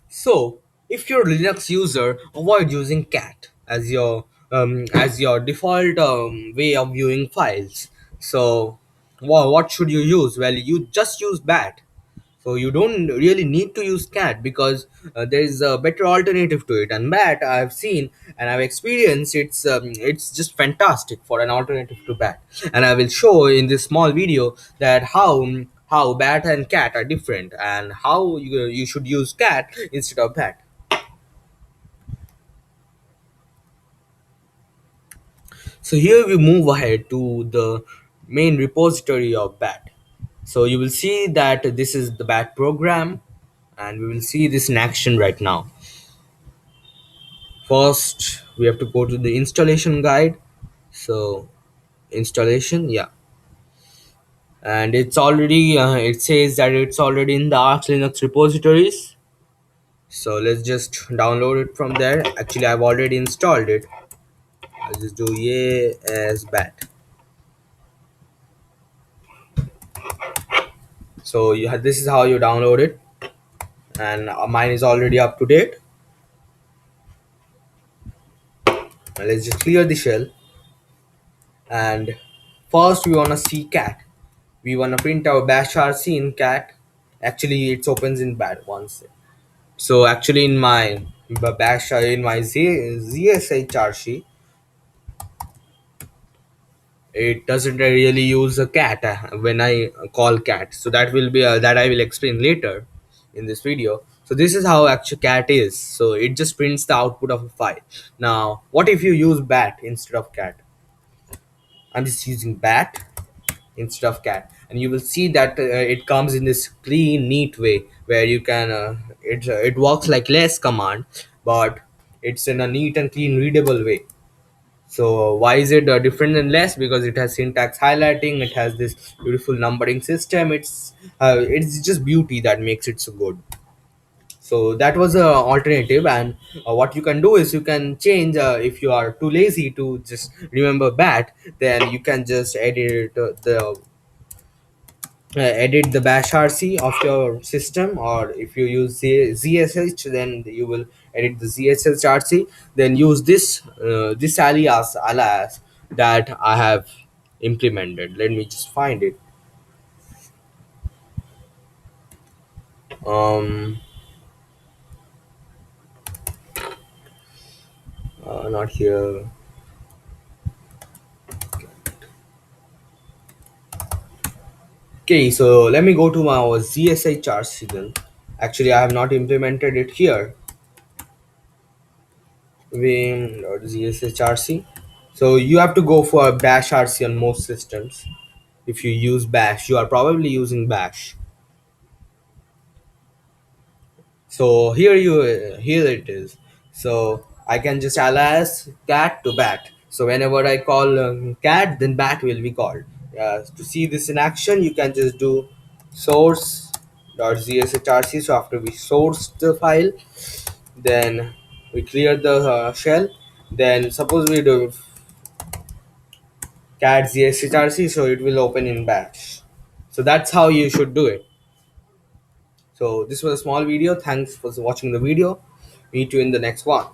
So, if you're a Linux user, avoid using cat as your default way of viewing files. So, what should you use? Well, you just use bat. So you don't really need to use cat because there is a better alternative to it. And bat, I've seen and I've experienced. It's just fantastic for an alternative to bat. And I will show in this small video that how bat and cat are different and how you should use cat instead of bat. So here we move ahead to the main repository of bat. So you will see that this is the bat program, and we will see this in action right now. First we have to go to the installation guide. So installation, yeah, and it's already it says that it's already in the Arch Linux repositories. So let's just download it from there. Actually, I've already installed it. I'll just do yeah as bat. So you have, this is how you download it, and mine is already up to date. Now let's just clear the shell, and first we want to see cat. We want to print our bash rc in cat. Actually, it opens in bat once. So actually, in my bash in my ZSHRC, it doesn't really use a cat when I call cat. So that will be that I will explain later in this video. So this is how actual cat is. So it just prints the output of a file. Now, what if you use bat instead of cat? I'm just using bat instead of cat, and you will see that it comes in this clean neat way where you can it works like less command, but it's in a neat and clean readable way. So why is it different than less? Because it has syntax highlighting, it has this beautiful numbering system. It's just beauty that makes it so good. So that was a alternative, and what you can do is you can change if you are too lazy to just remember bat, then you can just edit the bash rc of your system, or if you use zsh, then you will edit the zshrc. Then use this alias that I have implemented. Let me just find it. um Not here. Okay, so let me go to my zshrc then. Actually, I have not implemented it here. Vim.zshrc. So you have to go for bash rc on most systems. If you use bash, you are probably using bash. So here it is. So I can just alias cat to bat. So whenever I call cat, then bat will be called. To see this in action, you can just do source.zshrc. So after we source the file, then we clear the shell. Then suppose we do cat zshrc, so it will open in bash. So that's how you should do it. So this was a small video. Thanks for watching the video. Meet you in the next one.